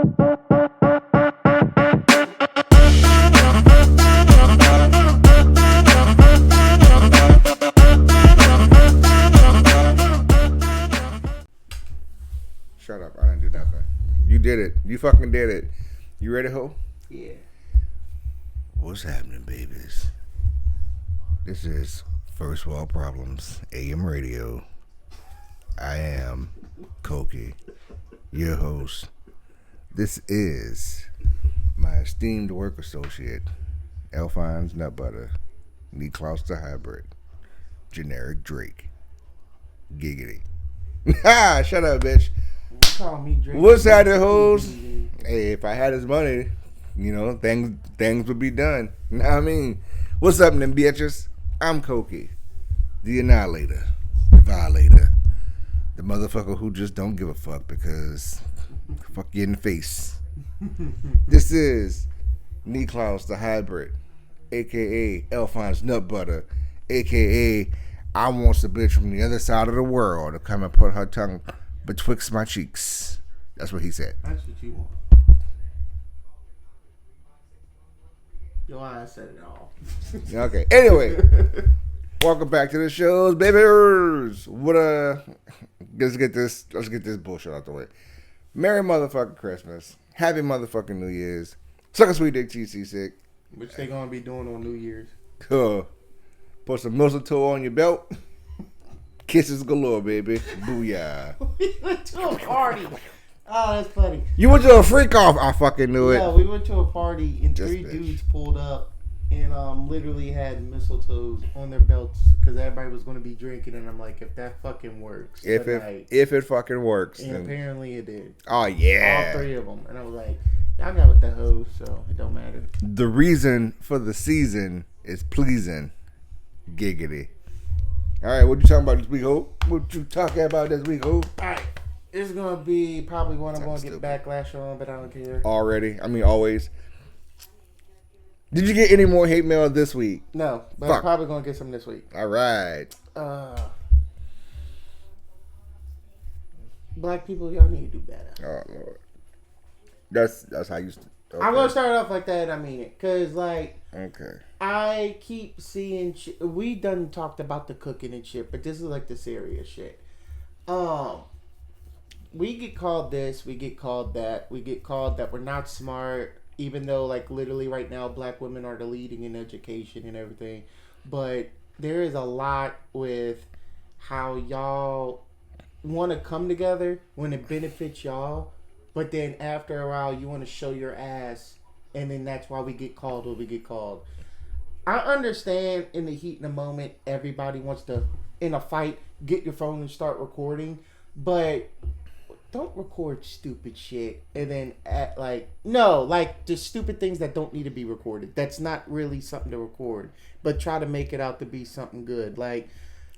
Shut up. I didn't do nothing. You did it. You fucking did it. You ready, ho? Yeah. What's happening, babies? This is First World Problems AM Radio. I am Koki, your host. This is my esteemed work associate, Alphonse Nut Butter, Niklaus the Hybrid, Generic Drake, Giggity. Ha! Shut up, bitch. Call me Drake. What's happening, hoes? Hey, if I had his money, you know, things would be done. You know what I mean? What's happening, bitches? I'm Koki, the annihilator, the violator, the motherfucker who just don't give a fuck because fuck you in the face. This is Niklaus the Hybrid, a.k.a. Alphonse Nut Butter, a.k.a. I wants a bitch from the other side of the world to come and put her tongue betwixt my cheeks. That's what he said. That's what you want. Your eyes said it all. Okay. Anyway, welcome back to the shows, babies. Let's get this bullshit out the way. Merry motherfucking Christmas. Happy motherfucking New Year's. Suck a sweet dick, TC sick. Which they gonna be doing on New Year's. Cool. Put some mistletoe on your belt. Kisses galore, baby. Booyah. We went to a party. Oh, that's funny. You went to a freak off. I fucking knew it. Yeah, we went to a party and Just three bitch. dudes pulled up and literally had mistletoes on their belts because everybody was going to be drinking. And I'm like, if that fucking works, If it fucking works, and then... apparently it did. Oh yeah, all three of them. And I was like, y'all got with the hoes, so it don't matter. The reason for the season is pleasing. Giggity. All right, what you talking about this week, ho? What you talking about this week, ho? All right. It's going to be probably one I'm going to get stupid. backlash on, but I don't care. Already? I mean, always. Did you get any more hate mail this week? No, but Fuck. I'm probably going to get some this week. All right. Black people, y'all need to do better. Oh, Lord. That's how you... Okay. I'm going to start off like that, I mean it. Because, like... Okay. I keep seeing... We done talked about the cooking and shit, but this is like the serious shit. We get called this, we get called that, we get called that we're not smart, even though, like, literally right now, black women are the leading in education and everything. But there is a lot with how y'all want to come together when it benefits y'all, but then after a while, you want to show your ass, and then that's why we get called what we get called. I understand in the heat in the moment, everybody wants to, in a fight, get your phone and start recording, but... Don't record stupid shit and then act like... No, like the stupid things that don't need to be recorded. That's not really something to record. But try to make it out to be something good. Like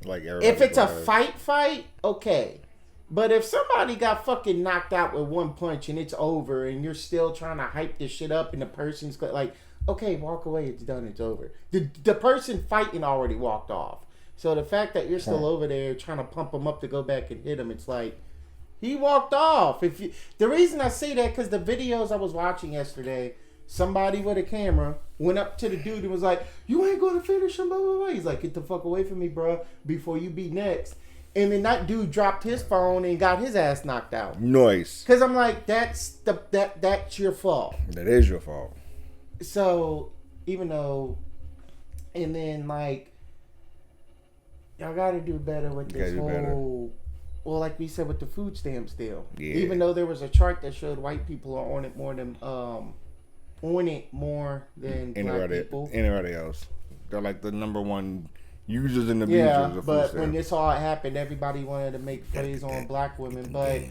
if it's a fight, okay. But if somebody got fucking knocked out with one punch and it's over and you're still trying to hype this shit up and the person's like, okay, walk away, it's done, it's over. The person fighting already walked off. So the fact that you're still over there trying to pump them up to go back and hit them, it's like... He walked off. The reason I say that, because the videos I was watching yesterday, somebody with a camera went up to the dude and was like, you ain't going to finish him, blah, blah, blah. He's like, get the fuck away from me, bro, before you be next. And then that dude dropped his phone and got his ass knocked out. Nice. Because I'm like, that's your fault. That is your fault. So, even though, and then, like, y'all got to do better with this whole... Well, like we said with the food stamps deal, even though there was a chart that showed white people are on it more than black people. Anybody else? They're like the number one users and abusers of food but stamps. when this all happened, everybody wanted to make plays on black women. But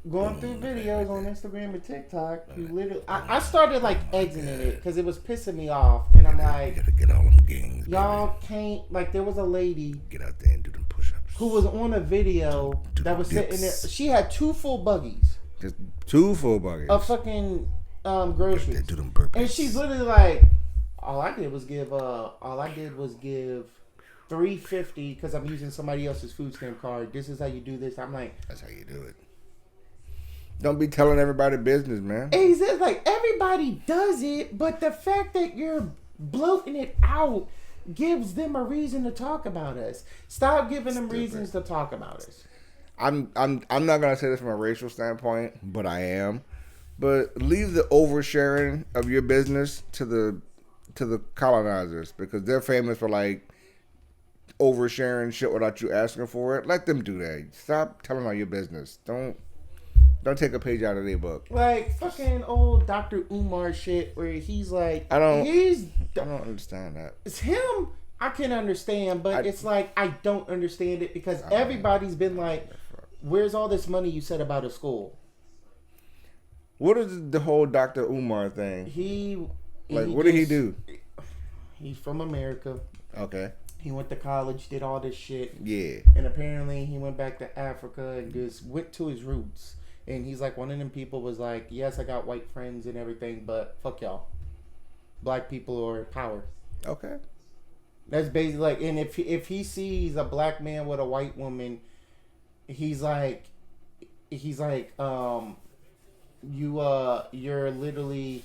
going through videos on Instagram and TikTok, you literally, I started like exiting it because it was pissing me off, and I'm like, you gotta get all them gangs, y'all can't. Like there was a lady get out there and do them push-ups. Who was on a video that was sitting there. She had 2 full buggies. Just 2 full buggies. Of fucking groceries. Do them burpees. And she's literally like, all I did was give $3.50 because I'm using somebody else's food stamp card. This is how you do this. I'm like, that's how you do it. Don't be telling everybody business, man. And he says, like, everybody does it, but the fact that you're bloating it out gives them a reason to talk about us. Stop giving them reasons to talk about us. I'm not gonna say this from a racial standpoint, but I am. But leave the oversharing of your business to the colonizers, because they're famous for like oversharing shit without you asking for it. Let them do that. Stop telling all your business. Don't take a page out of their book. Like fucking old Dr. Umar shit where he's like, I don't understand that. It's him. I can understand, but it's like I don't understand it because everybody's been like, where's all this money you said about a school? What is the whole Dr. Umar thing? What did he do? He's from America. Okay. He went to college, did all this shit. Yeah. And apparently he went back to Africa and just went to his roots. And he's like, one of them people was like, yes, I got white friends and everything, but fuck y'all. Black people are power. Okay. That's basically like, and if he sees a black man with a white woman, he's like, you're literally,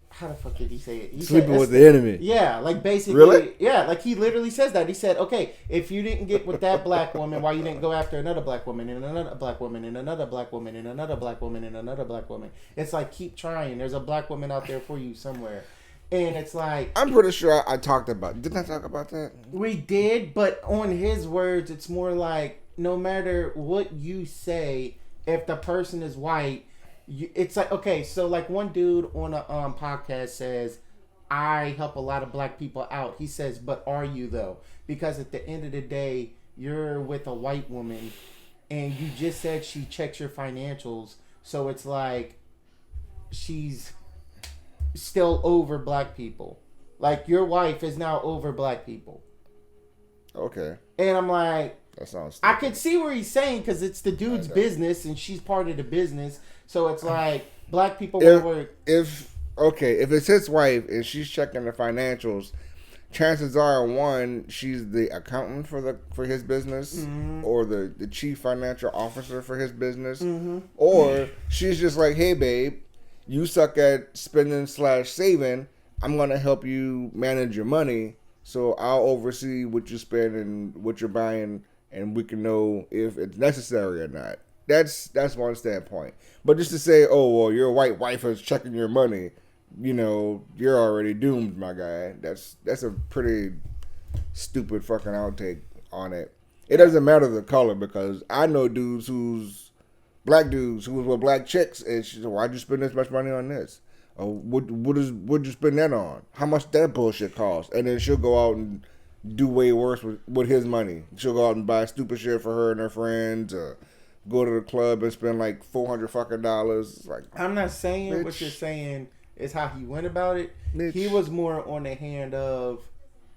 how the fuck did he say it? Sleeping with the enemy. Yeah, like basically. Really? Yeah, like he literally says that. He said, okay, if you didn't get with that black woman, why you didn't go after another black woman and another black woman and another black woman and another black woman and another black woman? It's like, keep trying. There's a black woman out there for you somewhere. And it's like, I'm pretty sure I talked about. Didn't I talk about that? We did, but on his words, it's more like no matter what you say, if the person is white, it's like, okay, so like one dude on a podcast says, I help a lot of black people out. He says, but are you though? Because at the end of the day, you're with a white woman, and you just said she checks your financials, so it's like she's still over black people. Like your wife is now over black people. Okay. And I'm like, that sounds stupid. I could see where he's saying, because it's the dude's business and she's part of the business. So it's like black people if it's his wife and she's checking the financials, chances are, one, she's the accountant for his business, mm-hmm. or the chief financial officer for his business, mm-hmm. or she's just like, hey babe, you suck at spending / saving. I'm going to help you manage your money, so I'll oversee what you spend and what you're buying, and we can know if it's necessary or not. That's one standpoint. But just to say, oh, well, your white wife is checking your money, you're already doomed, my guy. That's a pretty stupid fucking outtake on it. It doesn't matter the color, because I know black dudes who was with black chicks, and she said, why'd you spend this much money on this? What'd you spend that on? How much that bullshit cost? And then she'll go out and do way worse with his money. She'll go out and buy stupid shit for her and her friends, go to the club and spend like $400 fucking dollars. Like, I'm not saying bitch. What you're saying is how he went about it. Bitch. He was more on the hand of,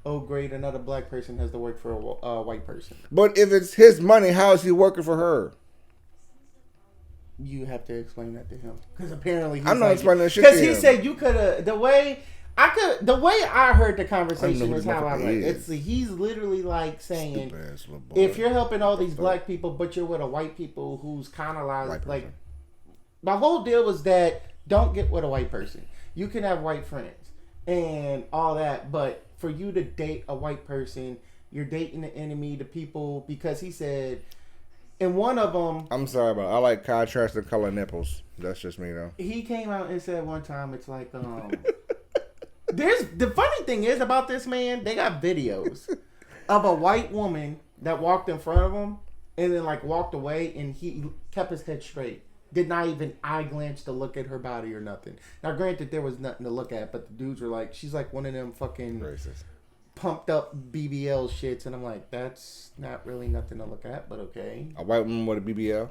oh great, another black person has to work for a white person. But if it's his money, how is he working for her? You have to explain that to him, because apparently I'm not explaining that shit to him. Because he said you could have the way I heard the conversation is how I read. He's literally like saying, if you're helping all these black people, but you're with a white people who's kind of like the whole deal was that don't get with a white person. You can have white friends and all that, but for you to date a white person, you're dating the enemy, the people, because he said. And one of them... I'm sorry, but I like contrasting color nipples. That's just me, though. He came out and said one time, it's like, the funny thing is about this man, they got videos of a white woman that walked in front of him and then, like, walked away, and he kept his head straight. Did not even eye glance to look at her body or nothing. Now, granted, there was nothing to look at, but the dudes were like, she's like one of them fucking... racist. Pumped up BBL shits, and I'm like, that's not really nothing to look at, but okay. A white woman with a BBL?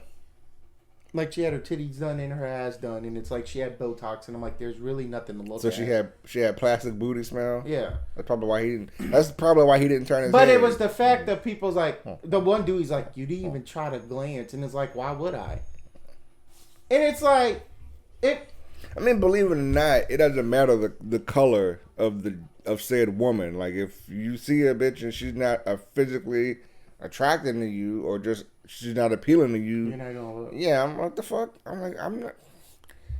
Like, she had her titties done and her ass done, and it's like she had Botox, and I'm like, there's really nothing to look at. So she had plastic booty smell? Yeah. That's probably why he didn't turn his But head. it was the fact that people's like, the one dude, he's like, you didn't even try to glance, and it's like, why would I? And it's like, believe it or not, it doesn't matter the color of said woman. Like, if you see a bitch and she's not a physically attracted to you or just she's not appealing to you, you're not gonna look. Yeah, I'm what the fuck? I'm like, I'm not.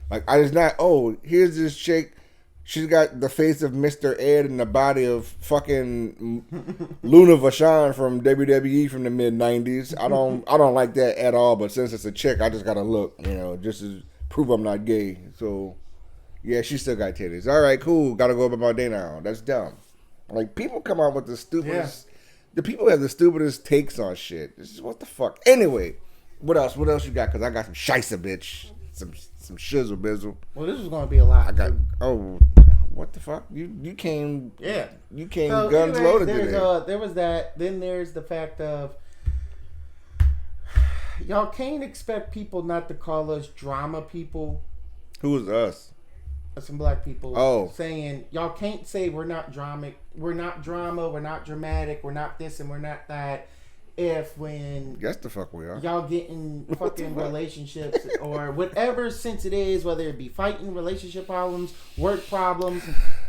Like, I just not, oh, here's this chick. She's got the face of Mr. Ed and the body of fucking Luna Vachon from WWE from the mid-90s. I don't like that at all, but since it's a chick, I just gotta look, just to prove I'm not gay. So, yeah, she still got titties. All right, cool. Gotta go about my day now. That's dumb. Like, people come out with the stupidest, the people have the stupidest takes on shit. This is what the fuck. Anyway, what else? What else you got? Because I got some shiza, bitch. Some shizzle bizzle. Well, this is gonna be a lot. I got what the fuck? You came you came so guns anyways, loaded today. There was that. Then there's the fact of y'all can't expect people not to call us drama people. Who is us? Some black people. Oh, saying y'all can't say we're not drama. We're not drama. We're not dramatic. We're not this and we're not that. If when yes the fuck we are, y'all get in fucking relationships or whatever sense it is, whether it be fighting, relationship problems, work problems,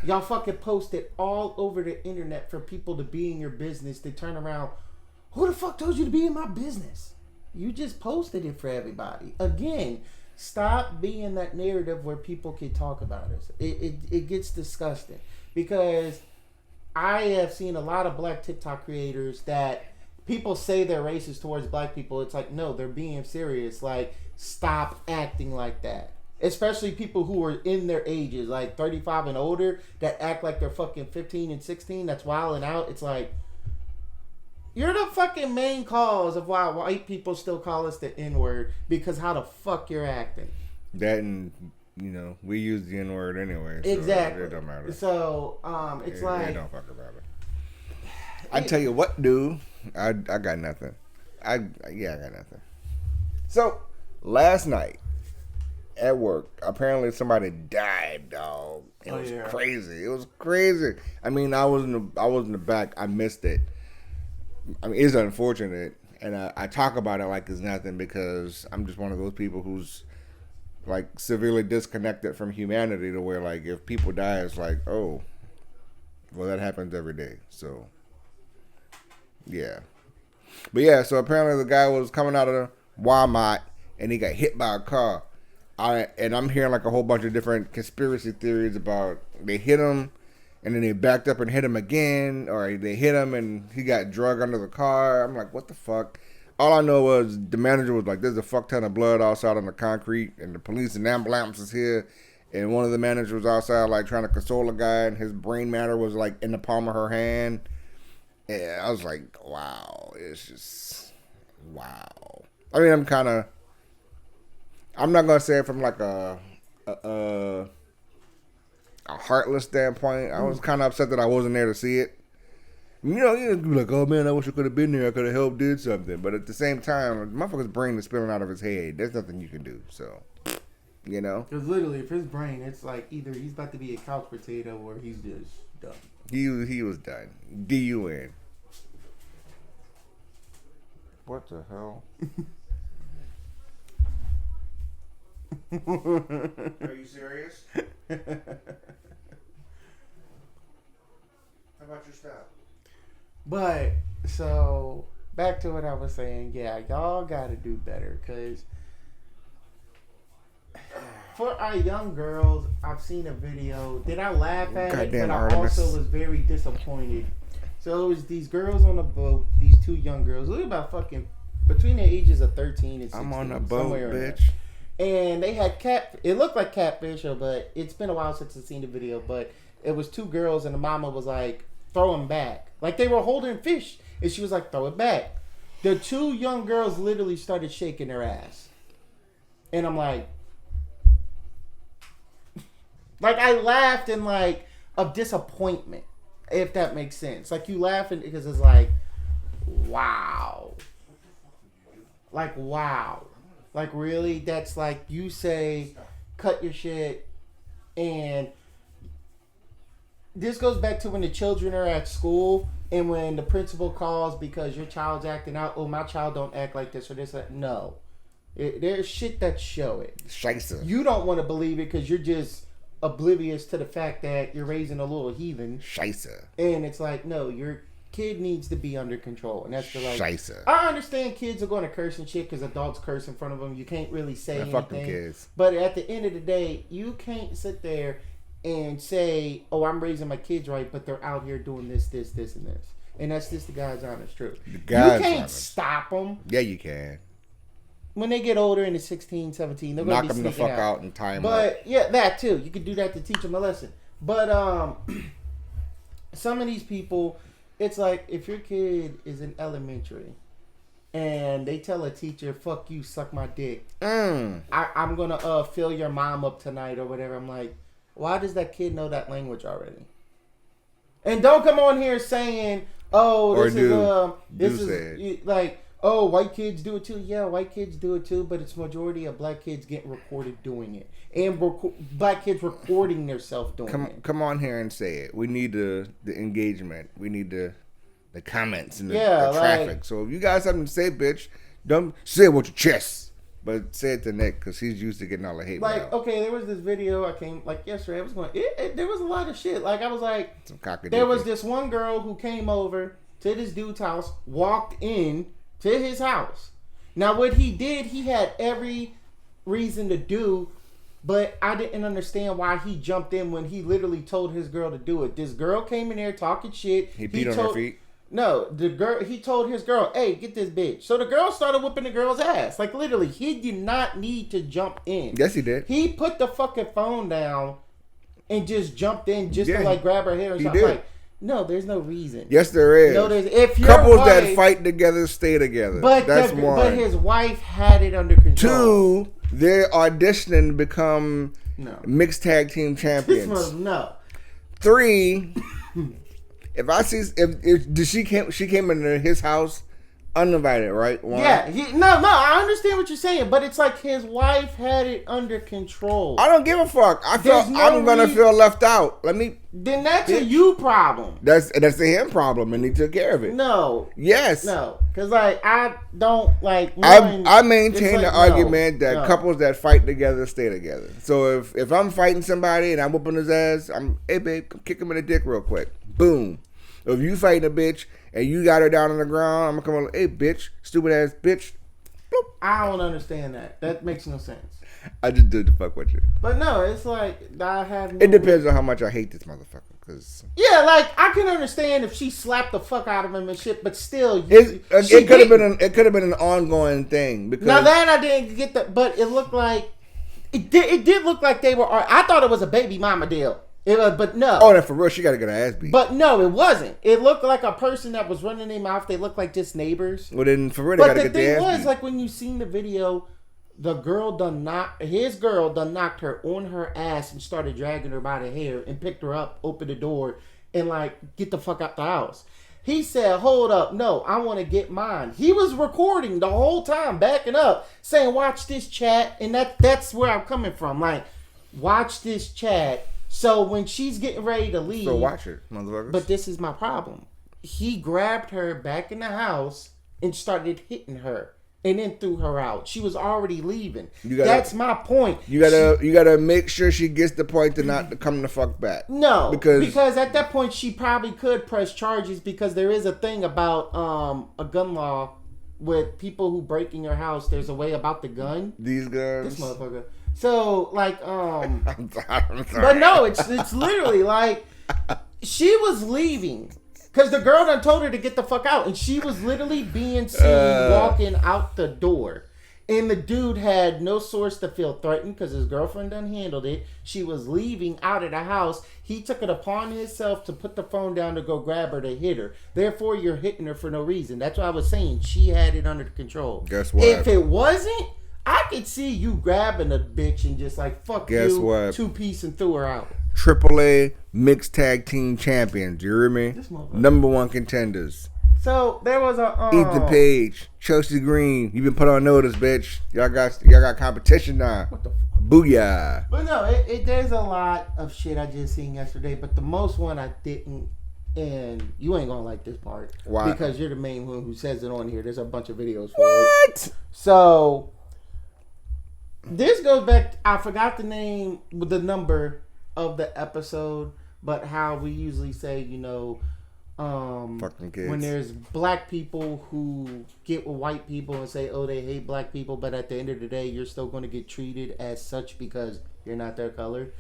y'all fucking post it all over the internet for people to be in your business. They turn around, who the fuck told you to be in my business? You just posted it for everybody. Again, stop being that narrative where people can talk about us. It gets disgusting because I have seen a lot of black TikTok creators that people say they're racist towards black people. It's like, no, they're being serious. Like, stop acting like that. Especially people who are in their ages, like 35 and older, that act like they're fucking 15 and 16. That's wilding out. It's like, you're the fucking main cause of why white people still call us the N-word because how the fuck you're acting. That and, we use the N-word anyway. So exactly. It don't matter. So, it's like... It don't fuck about it. I tell you what, dude. I got nothing. I got nothing. So last night at work, apparently somebody died, dog. It was crazy. It was crazy. I mean, I was in the back. I missed it. I mean, it's unfortunate, and I talk about it like it's nothing because I'm just one of those people who's like severely disconnected from humanity to where like if people die, it's like, oh, well, that happens every day. So. Yeah. But yeah, so apparently the guy was coming out of Walmart and he got hit by a car. I'm hearing like a whole bunch of different conspiracy theories about they hit him and then they backed up and hit him again, or they hit him and he got drugged under the car. I'm like, what the fuck? All I know was the manager was like, there's a fuck ton of blood outside on the concrete and the police and ambulance is here. And one of the managers was outside like trying to console a guy and his brain matter was like in the palm of her hand. Yeah, I was like, wow, it's just, wow. I mean, I'm not going to say it from like a heartless standpoint. I was kind of upset that I wasn't there to see it. You be like, oh man, I wish I could have been there. I could have helped, did something. But at the same time, the motherfucker's brain is spilling out of his head. There's nothing you can do, so, Because literally, if his brain, it's like either he's about to be a couch potato or he's just done. He was done. D-U-N. What the hell? Are you serious? How about you stop? But, so, back to what I was saying. Yeah, y'all gotta do better. Because for our young girls, I've seen a video. Did I laugh at it? But I also was very disappointed. So it was these girls on a boat, these two young girls, look about fucking between the ages of 13 and 16. I'm on a boat, bitch. And they had it looked like catfish, but it's been a while since I've seen the video, but it was two girls and the mama was like, throw them back. Like they were holding fish and she was like, throw it back. The two young girls literally started shaking their ass. And I'm like I laughed in like of disappointment. If that makes sense. Like, you laughing because it's like, wow. Like, wow. Like, really? That's like, you say, cut your shit, and this goes back to when the children are at school, and when the principal calls because your child's acting out, oh, my child don't act like this or this. No. There's shit that show it. Scheisse. You don't want to believe it because you're just oblivious to the fact that you're raising a little heathen. Scheisse. And it's like, no, your kid needs to be under control, and that's the like. Scheisse. I understand kids are going to curse and shit because adults curse in front of them. You can't really say anything. Fuck them kids. But at the end of the day, you can't sit there and say, "Oh, I'm raising my kids right," but they're out here doing this, and this, and that's just the God's honest truth. You can't stop them. Yeah, you can. When they get older and they're 16, 17, they're going to be knock them the fuck out and tie them up. But yeah, that too. You could do that to teach them a lesson. But some of these people, it's like if your kid is in elementary and they tell a teacher, "Fuck you, suck my dick. I'm gonna fill your mom up tonight" or whatever. I'm like, why does that kid know that language already? And don't come on here saying, "Oh, this is like." Oh, white kids do it too. Yeah, white kids do it too, but it's majority of black kids getting recorded doing it, and black kids recording themselves doing it. Come on here and say it. We need the engagement. We need the comments and the traffic. So if you got something to say, bitch, don't say it with your chest, but say it to Nick because he's used to getting all the hate. Like, okay, there was this video I came like yesterday. I was going. There was a lot of shit. Like I was like, there was this one girl who came over to this dude's house, walked in to his house. Now, what he did, he had every reason to do, but I didn't understand why he jumped in when he literally told his girl to do it. This girl came in there talking shit. He beat on her feet? No, he told his girl, "Hey, get this bitch." So the girl started whipping the girl's ass. Like, literally, he did not need to jump in. Yes, he did. He put the fucking phone down and just jumped in just to, like, grab her hair and something. Like, no, there's no reason. Yes, there is. No, if couples that fight together stay together. But that's one. But his wife had it under control. 2, they're auditioning to become mixed tag team champions. No. 3, she came into his house uninvited, right? One. Yeah. I understand what you're saying, but it's like his wife had it under control. I don't give a fuck. I'm gonna feel left out. Then that's a you problem. That's a him problem, and he took care of it. No. Yes. No. Because I don't like. I maintain the argument that couples that fight together stay together. So if I'm fighting somebody and I'm whooping his ass, hey babe, kick him in the dick real quick. Boom. If you fighting a bitch and you got her down on the ground, I'm gonna come on, hey bitch, stupid ass bitch. Bloop. I don't understand that. That makes no sense. I just do the fuck with you. But no, it's like it depends on how much I hate this motherfucker. Cause like I can understand if she slapped the fuck out of him and shit, but still, it could have been an ongoing thing. Because now that I didn't get that, but it looked like it did look like they were. I thought it was a baby mama deal. But no. Oh, then for real, she got to get her ass beat. But no, it wasn't. It looked like a person that was running their mouth. They looked like just neighbors. Well, then for real, they got to get their ass beat. But the thing was, like when you seen the video, his girl done knocked her on her ass and started dragging her by the hair and picked her up, opened the door, and like, get the fuck out the house. He said, "Hold up, no, I want to get mine." He was recording the whole time, backing up, saying, "Watch this chat," and that's where I'm coming from. Like, watch this chat. So when she's getting ready to leave, so watch it, motherfuckers. But this is my problem. He grabbed her back in the house and started hitting her, and then threw her out. She was already leaving. That's my point. You gotta make sure she gets the point to not come the fuck back. No, because at that point she probably could press charges because there is a thing about a gun law with people who break in your house. There's a way about the gun. These guns. This motherfucker. So like I'm sorry. But no, it's literally like she was leaving because the girl done told her to get the fuck out, and she was literally being seen walking out the door, and the dude had no source to feel threatened because his girlfriend done handled it. She was leaving out of the house. He took it upon himself to put the phone down to go grab her to hit her. Therefore, you're hitting her for no reason. That's what I was saying. She had it under control. Guess what? If it wasn't, I could see you grabbing a bitch and just like, fuck Guess you, what? 2-piece and threw her out. AAA mixed tag team champions. You hear me? Number 1 contenders. So there was a Ethan Page, Chelsea Green. You've been put on notice, bitch. Y'all got competition now. What the Booyah. But no, there's a lot of shit I just seen yesterday, but the most one I didn't. And you ain't gonna like this part. Why? Because you're the main one who says it on here. There's a bunch of videos for it. What? So this goes back. I forgot the name, the number of the episode, but how we usually say, Fucking kids. When there's black people who get with white people and say, oh, they hate black people, but at the end of the day, you're still going to get treated as such because you're not their color.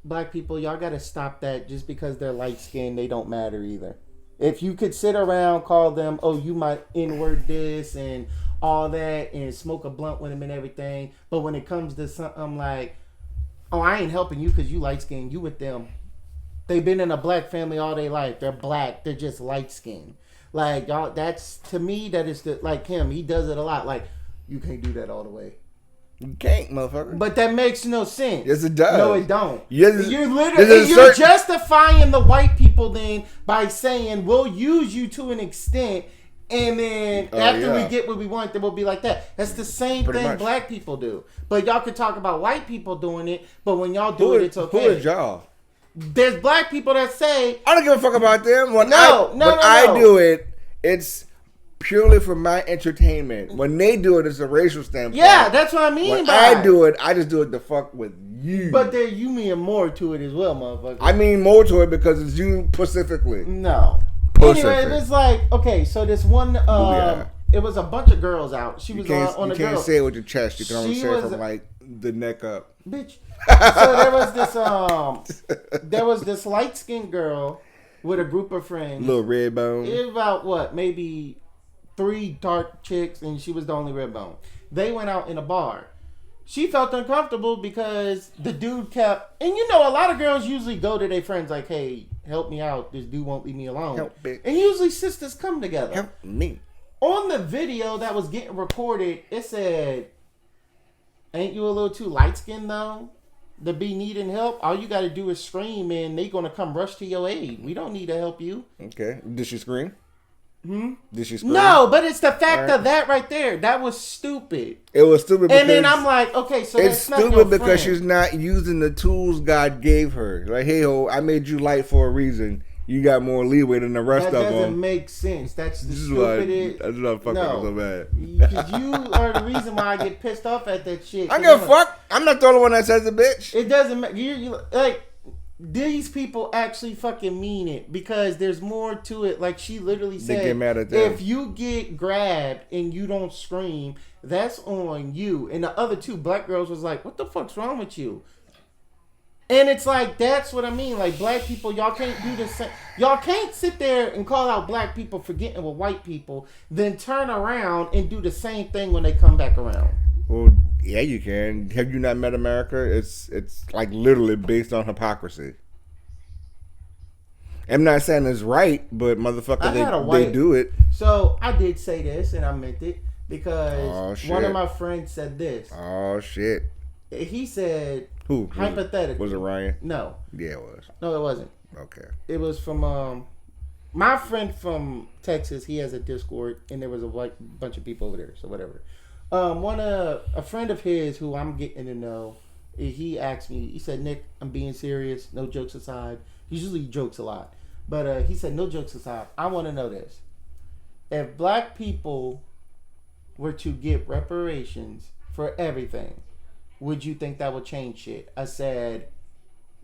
Black people, y'all got to stop that. Just because they're light skinned, they don't matter either. If you could sit around, call them, oh, you might N-word this and all that and smoke a blunt with them and everything. But when it comes to something like, oh, I ain't helping you because you light skinned, you with them. They've been in a black family all their life. They're black. They're just light skinned. Like, y'all, that's, to me, that is like him. He does it a lot. Like, you can't do that all the way. You can't, motherfucker. But that makes no sense. Yes, it does. No, it don't. Yes, you're literally you're justifying the white people then by saying we'll use you to an extent, and then after we get what we want, then we'll be like that. That's the same thing much. Black people do. But y'all can talk about white people doing it, but when y'all do it, it's okay. Who is y'all? There's black people that say I don't give a fuck about them. When I do it, it's purely for my entertainment. When they do it, it's a racial standpoint. Yeah, that's what I mean. When I do it, I just do it to fuck with you. But there, you mean more to it as well, motherfucker. I mean more to it because it's you specifically. No. Anyway, it's like, okay, so this one, it was a bunch of girls out. She was on the girl. You can't say it with your chest. You can only say it from like the neck up. Bitch. So there was this light skinned girl with a group of friends. Little red bone. It was about what, maybe 3 dark chicks, and she was the only red bone. They went out in a bar. She felt uncomfortable because the dude kept, and you know, a lot of girls usually go to their friends like, hey, help me out. This dude won't leave me alone. Help, bitch. And usually sisters come together. Help me. On the video that was getting recorded, it said, ain't you a little too light skinned though to be needing help? All you got to do is scream and they going to come rush to your aid. We don't need to help you. Okay. Did she scream? Did she scream? No, but it's the fact of that right there. That was stupid. It was stupid because... And then I'm like, okay, so it's stupid because she's not using the tools God gave her. Like, hey, ho, I made you light for a reason. You got more leeway than the rest of them. That doesn't make sense. That's the stupidest. That's not fucking so bad. Because you are the reason why I get pissed off at that shit. I don't give a fuck. I'm not the only one that says a bitch. It doesn't matter. You like, these people actually fucking mean it because there's more to it. Like she literally said, they get mad at them. If you get grabbed and you don't scream, that's on you. And the other 2 black girls was like, what the fuck's wrong with you? And it's like, that's what I mean. Like, black people, y'all can't do the same. Y'all can't sit there and call out black people for getting with white people, then turn around and do the same thing when they come back around. Well, yeah, you can. Have you not met America? It's like literally based on hypocrisy. I'm not saying it's right, but motherfucker, they do it. So, I did say this, and I meant it, because one of my friends said this. Oh, shit. He said... Who? Hypothetically. Was it Ryan? No. Yeah, it was. No, it wasn't. Okay. It was from my friend from Texas. He has a Discord, and there was a bunch of people over there. So whatever. A friend of his who I'm getting to know, he asked me. He said, "Nick, I'm being serious. No jokes aside. He usually jokes a lot, but he said, no jokes aside. I want to know this: if black people were to get reparations for everything, would you think that would change shit?" I said,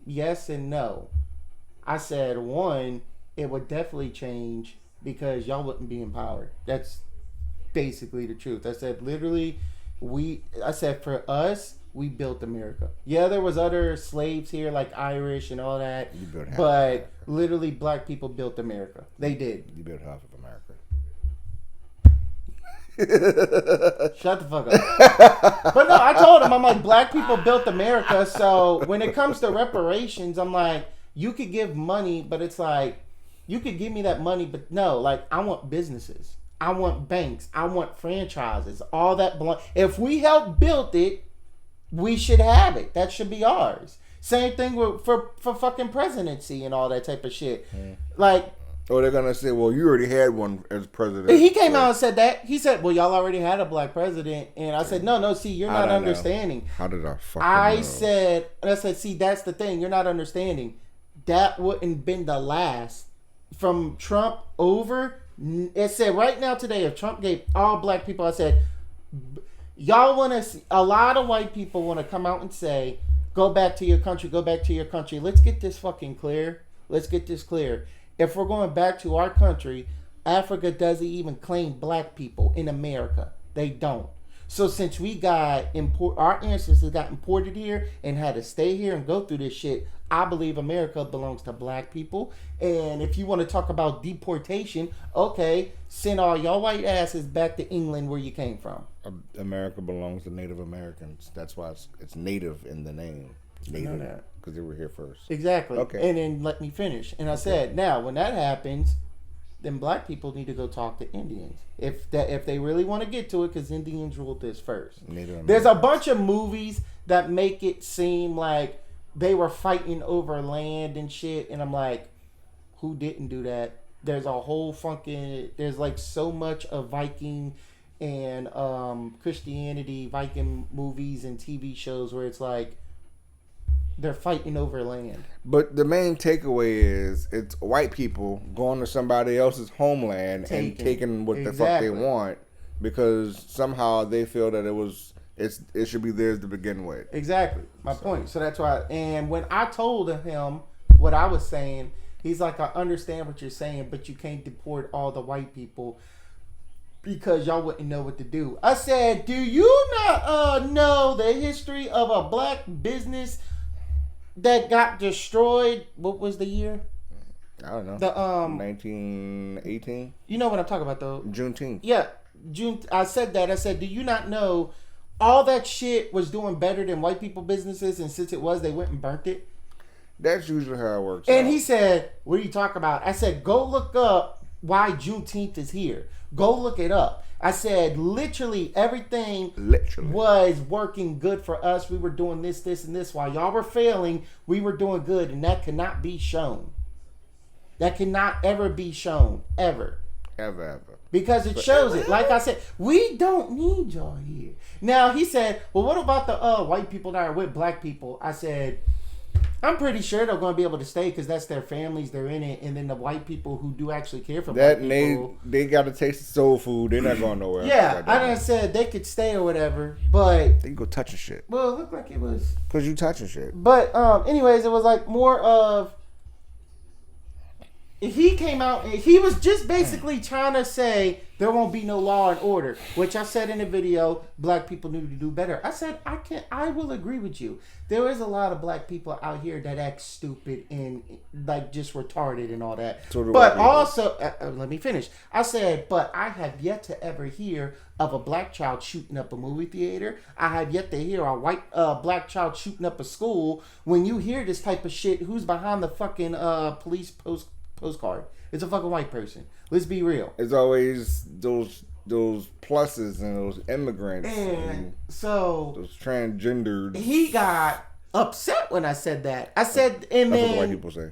yes and no. I said, 1, it would definitely change because y'all wouldn't be empowered. That's basically the truth. I said, literally, for us, we built America. Yeah, there was other slaves here like Irish and all that, but literally black people built America. They did. You built half of America. Shut the fuck up. But no, I told him, I'm like, black people built America, so when it comes to reparations, I'm like, you could give money, but it's like, you could give me that money, but no, like, I want businesses. I want banks. I want franchises. All that if we help build it, we should have it. That should be ours. Same thing for fucking presidency and all that type of shit. Like, oh, they're gonna say, well, you already had one as president. He came out and said that. He said, well, y'all already had a black president. And I said, no, see, you're not understanding. Know. How did I fucking know? I said, see, that's the thing. You're not understanding. That wouldn't been the last. From Trump over, it said right now today, if Trump gave all black people, I said, y'all want to see, a lot of white people want to come out and say, go back to your country, go back to your country. Let's get this fucking clear. Let's get this clear. if we're going back to our country, Africa doesn't even claim black people in America. They don't. So since we got our ancestors got imported here and had to stay here and go through this shit, I believe America belongs to black people. And if you want to talk about deportation, okay, send all y'all white asses back to England where you came from. America belongs to Native Americans. That's why it's Native in the name. Native, because they were here first. Exactly. Okay. And then let me finish. And I said, now when that happens, then black people need to go talk to Indians if they really want to get to it, because Indians ruled this first. There's a bunch of movies that make it seem like they were fighting over land and shit, and I'm like, who didn't do that? There's a whole there's like so much of Viking and Christianity, Viking movies and TV shows where it's like they're fighting over land. But the main takeaway is it's white people going to somebody else's homeland and taking what the fuck they want, because somehow they feel that it should be theirs to begin with. Exactly. My point. So that's why. And when I told him what I was saying, he's like, I understand what you're saying, but you can't deport all the white people because y'all wouldn't know what to do. I said, do you not know the history of a black business that got destroyed? What was the year? I don't know. The 1918. You know what I'm talking about though? Juneteenth. Yeah, June. I said that. I said, do you not know all that shit was doing better than white people businesses, and since it was, they went and burnt it? That's usually how it works. And he said, what are you talking about? I said, go look up why Juneteenth is here. Go look it up. I said, literally everything was working good for us. We were doing this, and this. While y'all were failing, we were doing good, and that cannot be shown. That cannot ever be shown. Ever. Ever. Because it shows it. Like I said, we don't need y'all here. Now, he said, well, what about the white people that are with black people? I said, I'm pretty sure they're going to be able to stay because that's their families. They're in it. And then the white people who do actually care for black people, they got to taste soul food. They're not going nowhere. Yeah, I done said they could stay or whatever, but they go touching shit. Well, it looked like it was because you touching shit. But anyways, it was like more of. He came out and he was just basically trying to say there won't be no law and order, which I said in the video, black people need to do better. I said, I will agree with you. There is a lot of black people out here that act stupid and like just retarded and all that. But also, let me finish. I said, but I have yet to ever hear of a black child shooting up a movie theater. I have yet to hear a white black child shooting up a school. When you hear this type of shit, who's behind the fucking police postcard? It's a fucking white person. Let's be real. It's always those pluses and those immigrants and so those transgendered. He got upset when I said that. I said, and that's then what white people say.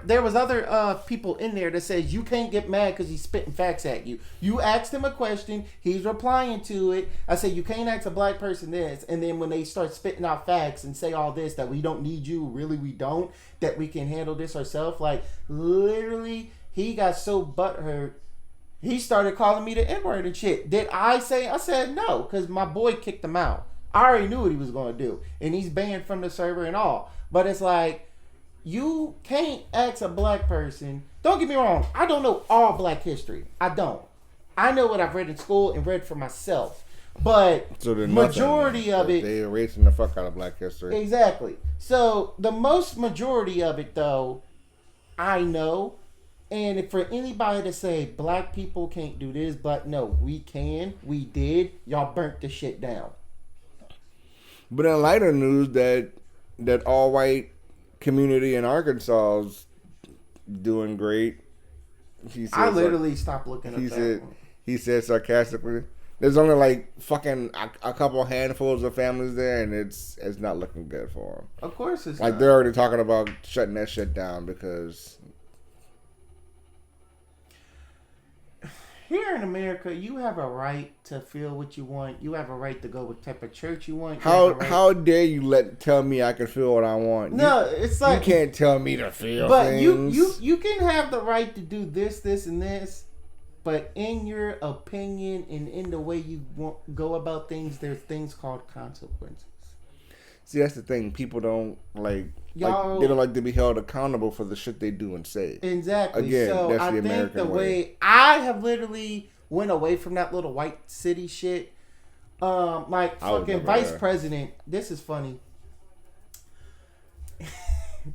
There was other people in there that says you can't get mad because he's spitting facts at you. You asked him a question, he's replying to it. I said you can't ask a black person this, and then when they start spitting out facts and say all this that we don't need you, really we don't, that we can handle this ourselves. Like literally, he got so butthurt. He started calling me the N-word and shit. Did I say? I said no, because my boy kicked him out. I already knew what he was going to do. And he's banned from the server and all. But it's like, you can't ask a black person. Don't get me wrong. I don't know all black history. I don't. I know what I've read in school and read for myself. But so majority of it. They're erasing the fuck out of black history. Exactly. So the most majority of it, though, I know. And if for anybody to say black people can't do this, but no, we can. We did. Y'all burnt the shit down. But in lighter news, that all white community in Arkansas is doing great. He said, I literally stopped looking at that. He said sarcastically, "There's only like fucking a couple handfuls of families there, and it's not looking good for them." Of course, it's like not. They're already talking about shutting that shit down because. Here in America, you have a right to feel what you want. You have a right to go with type of church you want. How dare you tell me I can feel what I want? No, it's like you can't tell me to feel. But things. you can have the right to do this, and this, but in your opinion and in the way you go about things, there's things called consequences. See, that's the thing. People don't like they don't like to be held accountable for the shit they do and say. Exactly. Again, so that's I the think American the way. I have literally went away from that little white city shit. Like fucking vice president. This is funny.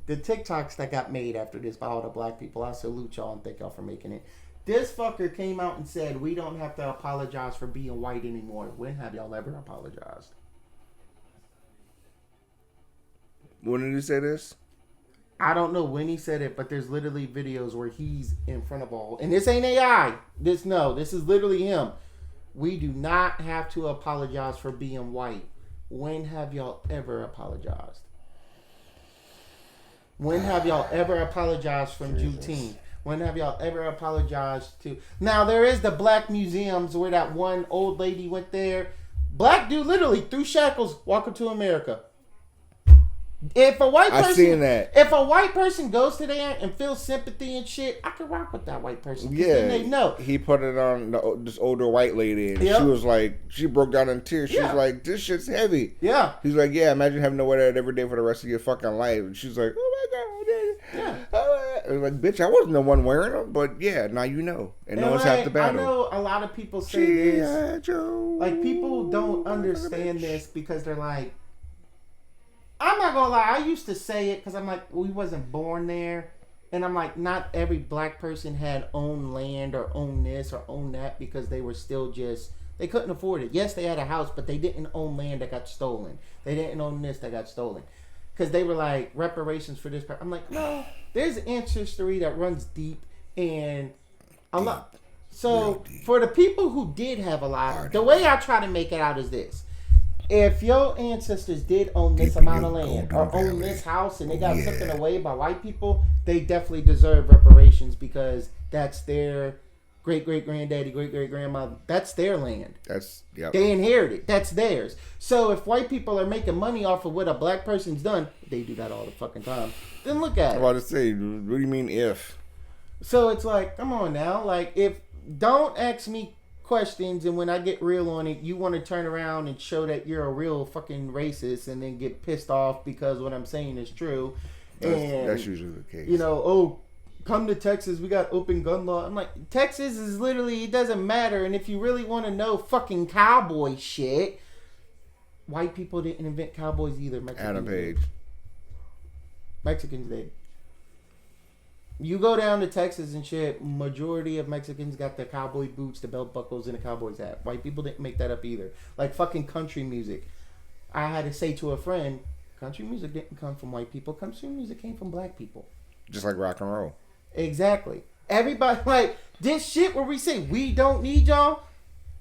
The TikToks that got made after this by all the black people, I salute y'all and thank y'all for making it. This fucker came out and said, we don't have to apologize for being white anymore. When have y'all ever apologized? When did he say this? I don't know when he said it, but there's literally videos where he's in front of all. And this ain't AI. This is literally him. We do not have to apologize for being white. When have y'all ever apologized? When have y'all ever apologized from Juneteenth? When have y'all ever apologized to... Now, there is the black museums where that one old lady went there. Black dude literally threw shackles, welcome to America. If a white person... I seen that. If a white person goes to there and feels sympathy and shit, I can rock with that white person. Yeah. Then they know. He put it on this older white lady and she was like... She broke down in tears. She was like, this shit's heavy. Yeah. He's like, yeah, imagine having to wear that every day for the rest of your fucking life. And she's like, oh my God. Yeah. I was like, bitch, I wasn't the one wearing them, but yeah, now you know. And no one's half the battle. I know a lot of people say this. Like, people don't understand this because they're like, I'm not gonna lie, I used to say it because I'm like, we wasn't born there. And I'm like, not every black person had owned land or owned this or owned that because they were still just, they couldn't afford it. Yes, they had a house, but they didn't own land that got stolen. They didn't own this that got stolen. Because they were like, reparations for this. I'm like, no, there's ancestry that runs deep. And a lot. So, for the people who did have a lot, the way I try to make it out is this. If your ancestors did own this amount of land or own this house and they got taken away by white people, they definitely deserve reparations because that's their great-great-granddaddy, great-great-grandmother. That's their land. They inherited. That's theirs. So if white people are making money off of what a black person's done, they do that all the fucking time. Then look at it. I'm about to say, what do you mean if? So it's like, come on now. Like, if don't ask me questions and when I get real on it, you want to turn around and show that you're a real fucking racist and then get pissed off because what I'm saying is true. That's usually the case. You know, come to Texas, we got open gun law. I'm like, Texas is literally, it doesn't matter. And if you really want to know fucking cowboy shit, white people didn't invent cowboys either. Adam Page. Mexicans did. You go down to Texas and shit, majority of Mexicans got the cowboy boots, the belt buckles, and the cowboy's hat. White people didn't make that up either. Like fucking country music. I had to say to a friend, country music didn't come from white people. Country music came from black people. Just like rock and roll. Exactly. Everybody, like, this shit where we say we don't need y'all,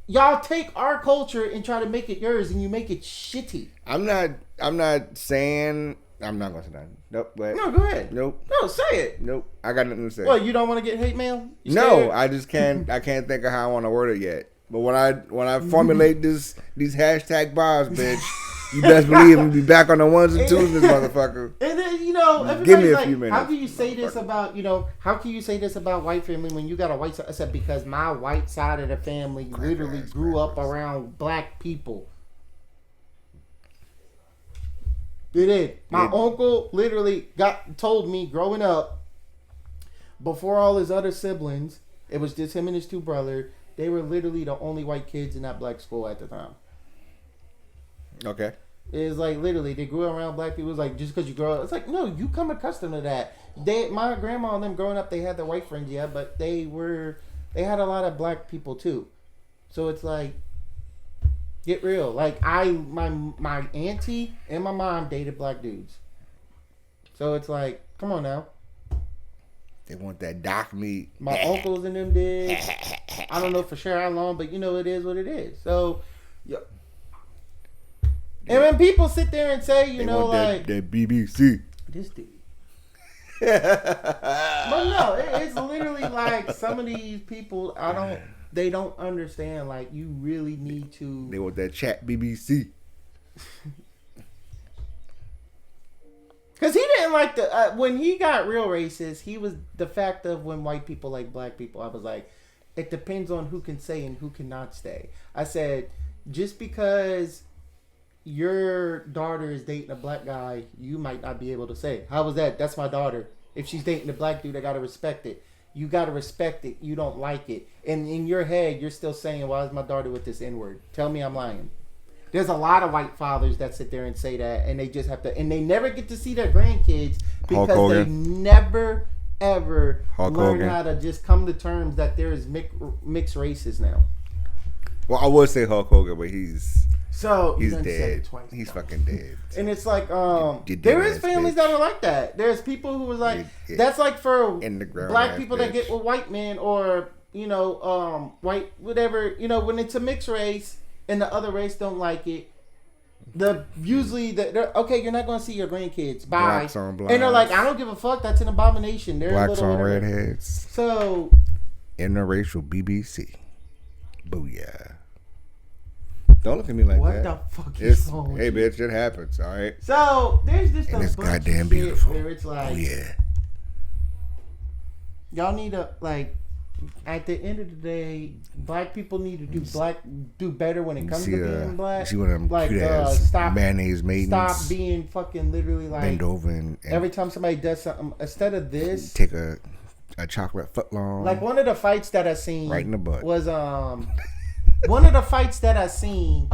y'all take our culture and try to make it yours and you make it shitty. I'm not saying, I'm not going to say that. Nope. But no, go ahead. Nope. No, say it. Nope. I got nothing to say. Well, you don't want to get hate mail? No, I just can't, I can't think of how I want to word it yet. But when I formulate these hashtag bars, bitch, you best believe I'm be back on the ones and twos, this motherfucker. And then, you know, give me a like, few minutes. how can you say this about, how can you say this about white family when you got a white side? I said, because my white side of the family literally grew up around black people. They did. My uncle literally told me growing up, before all his other siblings, it was just him and his two brothers. They were literally the only white kids in that black school at the time. Okay. It's like literally they grew around black people. It's like just because you grow up, it's like no, you come accustomed to that. My grandma and them growing up, they had their white friends, yeah, but they had a lot of black people too. So it's like, get real. Like my auntie and my mom dated black dudes. So it's like, come on now. They want that dark meat. My uncles and them did. I don't know for sure how long, but it is what it is. So, yeah. And when people sit there and say, they want like that BBC, this dude. But no, it's literally like some of these people, they don't understand. Like you really need to. They want that chat BBC. Because he didn't like when he got real racist, he was the fact of when white people like black people. I was like, it depends on who can say and who cannot stay. I said, just because your daughter is dating a black guy, you might not be able to say, how was that? That's my daughter. If she's dating a black dude, I gotta respect it. You gotta respect it. You don't like it. And in your head, you're still saying, why is my daughter with this N-word? Tell me I'm lying. There's a lot of white fathers that sit there and say that, and they just have to, and they never get to see their grandkids because they never, ever learn how to just come to terms that there is mixed races now. Well, I would say Hulk Hogan, but he's dead. He's fucking dead. And it's like, there is families that are like that. There's people who was like, that's like for black people that get with white men or, white, whatever, when it's a mixed race and the other race don't like it. Usually they're okay, you're not going to see your grandkids. Bye. Blacks on blacks. And they're like, I don't give a fuck. That's an abomination. They're blacks on redheads. So. Interracial BBC. Booyah. Don't look at me like what that. What the fuck is wrong with Hey, you? Bitch, it happens, all right? So, there's just and a it's bunch goddamn of beautiful. Where it's like, oh, yeah. Y'all need to, like, at the end of the day, black people need to do better when it comes to being black. You see one of them like, stop mayonnaise maidens. Stop being fucking literally like bend over and every time somebody does something, instead of this, take a chocolate footlong. Like one of the fights that I seen right in the butt was one of the fights that I seen.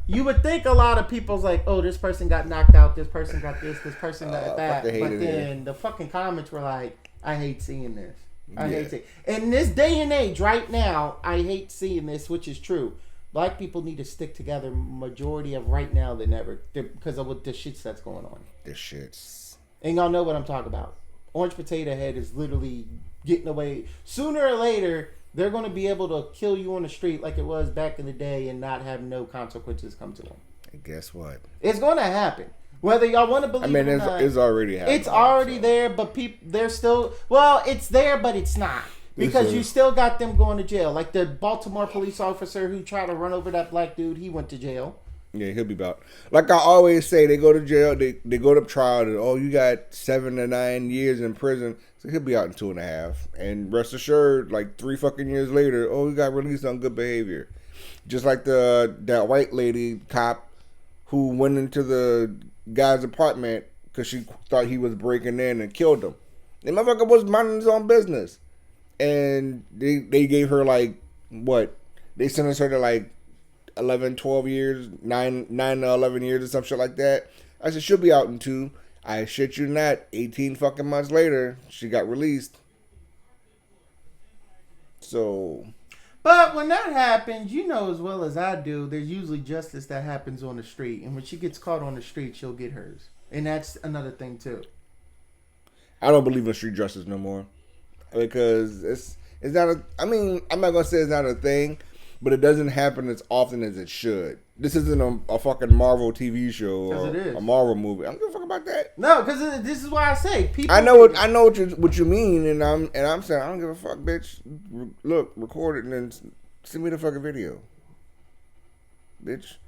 You would think a lot of people's like, oh, this person got knocked out, this person got this person got that, but then the fucking comments were like, I hate seeing this. I hate seeing. In this day and age, right now, I hate seeing this, which is true. Black people need to stick together majority of right now than ever because of what the shits that's going on. The shits. And y'all know what I'm talking about. Orange Potato Head is literally getting away. Sooner or later, they're going to be able to kill you on the street like it was back in the day and not have no consequences come to them. And guess what? It's going to happen. Whether y'all want to believe it or not. It's already happening. It's already there, but they're still... Well, it's there, but it's not. Because you still got them going to jail. Like the Baltimore police officer who tried to run over that black dude, he went to jail. Yeah, he'll be about. Like I always say, they go to jail, they go to trial, and you got 7 to 9 years in prison, so he'll be out in 2.5. And rest assured, like 3 fucking years later, he got released on good behavior. Just like that white lady cop who went into the guy's apartment because she thought he was breaking in and killed him. The motherfucker was minding his own business. And they gave her like, what? They sentenced her to like 11, 12 years, 9 to 11 years or some shit like that. I said, she'll be out in 2. I shit you not, 18 fucking months later, she got released. So. But when that happens, you know as well as I do, there's usually justice that happens on the street. And when she gets caught on the street, she'll get hers. And that's another thing, too. I don't believe in street justice no more. Because it's not a... I mean, I'm not going to say it's not a thing, but it doesn't happen as often as it should. This isn't a fucking Marvel TV show or a Marvel movie. I don't give a fuck about that. No, because this is why I say people. I know what you mean, and I'm saying I don't give a fuck, bitch. Look, record it and then send me the fucking video, bitch.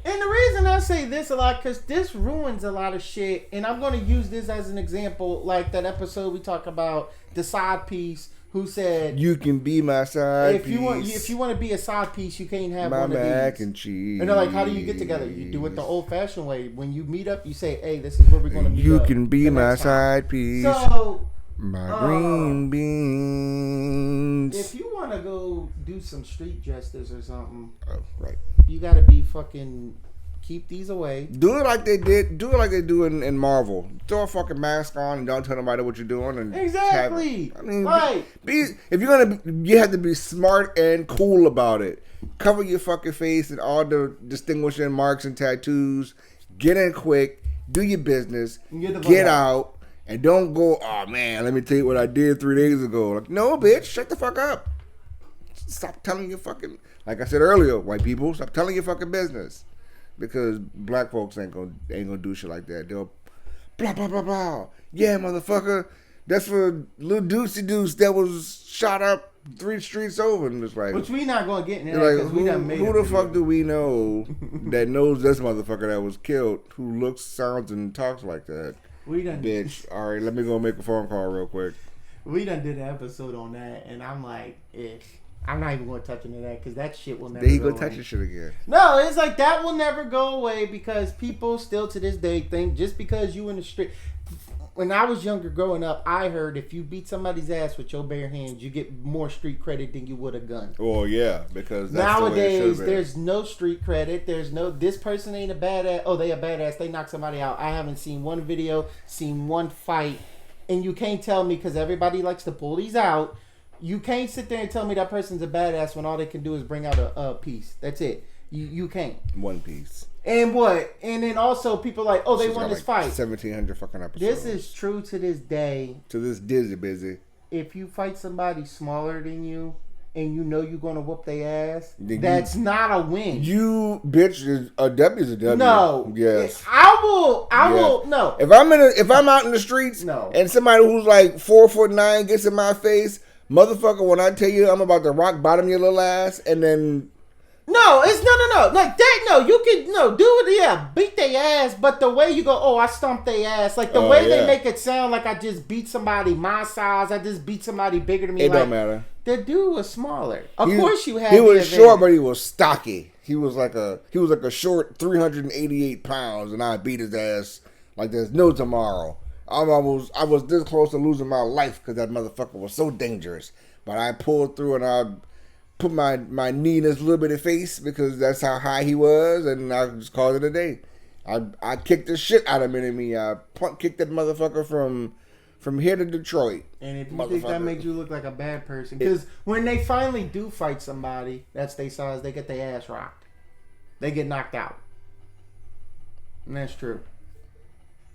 And the reason I say this a lot, because this ruins a lot of shit, and I'm going to use this as an example, like that episode we talk about the side piece. Who said you can be my side piece? If you want to be a side piece, you can't have my one of these. mac and cheese. And they're like, how do you get together? You do it the old-fashioned way. When you meet up, you say, "Hey, this is where we're going to meet up." You can be my side piece. So my green beans. If you want to go do some street justice or something, right, you got to be fucking. Keep these away. Do it like they did. Do it like they do in Marvel. Throw a fucking mask on and don't tell nobody what you're doing. And exactly. Right. If you're gonna, you have to be smart and cool about it. Cover your fucking face and all the distinguishing marks and tattoos. Get in quick. Do your business. Get out. And don't go, oh man, let me tell you what I did 3 days ago. Like, no, bitch, shut the fuck up. Stop telling your fucking, like I said earlier, white people, stop telling your fucking business. Because black folks ain't gonna do shit like that. They'll blah blah blah blah. Yeah, motherfucker. That's for little Deucey Deuce that was shot up 3 streets over, and it's like, which we not gonna get in there. Like, who the fuck do we know that knows this motherfucker that was killed? Who looks, sounds, and talks like that? We done, bitch. All right, let me go make a phone call real quick. We done did an episode on that, and I'm like, I'm not even going to touch into that because that shit will never There you go go touch away. your shit again. No, it's like that will never go away because people still to this day think just because you in the street. When I was younger growing up, I heard if you beat somebody's ass with your bare hands, you get more street credit than you would a gun. Oh yeah, because that's Nowadays, the way it there's no street credit. There's no, this person ain't a badass. Oh, they a badass. They knock somebody out. I haven't seen one video, seen one fight. And you can't tell me, because everybody likes to pull these out, you can't sit there and tell me that person's a badass when all they can do is bring out a piece. That's it. You can't. One Piece. And what? And then also people like, oh, they She's won got this like fight. 1,700 fucking episodes. This is true to this day. To this dizzy busy. If you fight somebody smaller than you and you know you're going to whoop their ass, Then that's not a win. You bitch is a W is a W. No. Yes. I will no. If I'm out in the streets No. and somebody who's like 4'9" gets in my face, motherfucker, when I tell you I'm about to rock bottom your little ass and then No, it's no. Like that, no. You can, no, do it, yeah. Beat their ass, but the way you go, oh, I stomped their ass. Like the way they make it sound like I just beat somebody my size. I just beat somebody bigger than me. It like, don't matter. The dude was smaller. Of course you had He was the short, advantage. but he was stocky. He was like a short 388 pounds, and I beat his ass like there's no tomorrow. I was this close to losing my life because that motherfucker was so dangerous. But I pulled through and I put my knee in his little bitty face because that's how high he was, and I just called it a day. I kicked the shit out of me. I kicked that motherfucker from here to Detroit. And if you think that makes you look like a bad person, because when they finally do fight somebody that's their size, they get their ass rocked. They get knocked out. And that's true.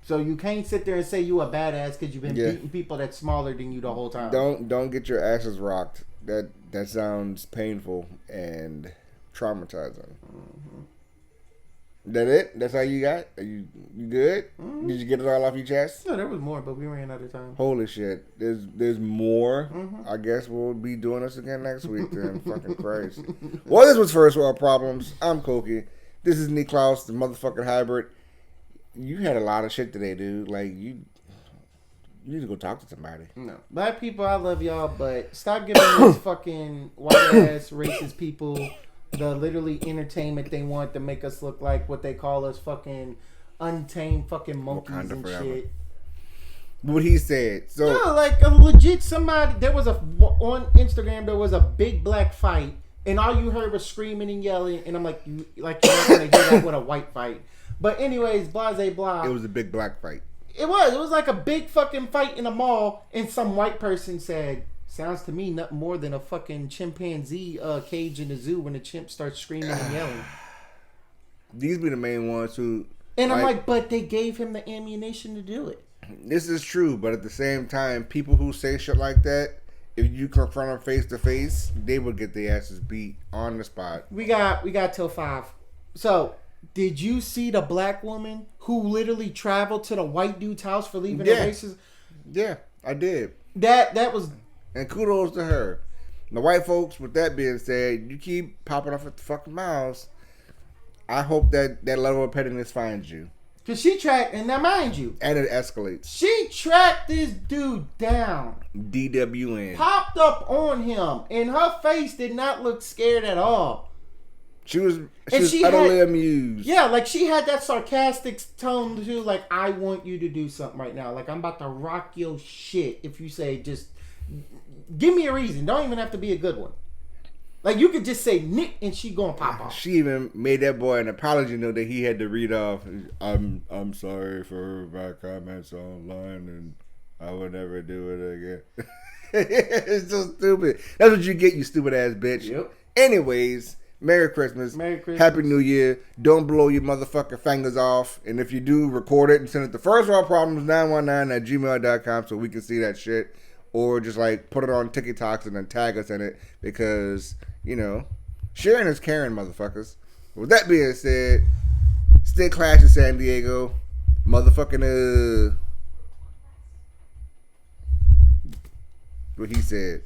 So you can't sit there and say you a badass because you've been beating people that's smaller than you the whole time. Don't get your asses rocked. That sounds painful and traumatizing. Mm-hmm. That it? That's all you got? Are you good? Mm-hmm. Did you get it all off your chest? No, there was more, but we ran out of time. Holy shit. There's more. Mm-hmm. I guess we'll be doing this again next week then. Fucking Christ. Well, this was First World Problems. I'm Koki. This is Nick Klaus, the motherfucking hybrid. You had a lot of shit today, dude. Like, you need to go talk to somebody. No. Black people, I love y'all, but stop giving these fucking white-ass racist people the literally entertainment they want to make us look like what they call us fucking untamed fucking monkeys Wakanda and forever. shit. What he said. So No, like a legit somebody, on Instagram, there was a big black fight, and all you heard was screaming and yelling, and I'm like, you're not going to hear that with a white fight. But anyways, blase blah. it was a big black fight. It was like a big fucking fight in a mall, and some white person said, sounds to me nothing more than a fucking chimpanzee cage in the zoo when the chimp starts screaming and yelling. These be the main ones who... And I'm like, but they gave him the ammunition to do it. This is true, but at the same time, people who say shit like that, if you confront them face to face, they would get their asses beat on the spot. We got till 5. So... Did you see the black woman who literally traveled to the white dude's house for leaving the races? Yeah, I did. That was... And kudos to her. The white folks, with that being said, you keep popping off at the fucking mouths. I hope that level of pettiness finds you. Because she tracked... And now mind you... And it escalates. She tracked this dude down. DWN. Popped up on him. And her face did not look scared at all. She was utterly amused. Yeah, like she had that sarcastic tone too. Like, I want you to do something right now. Like, I'm about to rock your shit. If you say, just give me a reason. Don't even have to be a good one. Like, you could just say Nick and she gonna pop off. She even made that boy an apology note that he had to read off. I'm sorry for my comments online, and I will never do it again. It's so stupid. That's what you get, you stupid ass bitch. Yep. Anyways. Merry Christmas. Merry Christmas. Happy New Year. Don't blow your motherfucking fingers off. And if you do, record it and send it to firstworldproblems919@gmail.com so we can see that shit. Or just like put it on TikToks and then tag us in it because, sharing is caring, motherfuckers. With that being said, stay classy, San Diego. Motherfucking, what he said.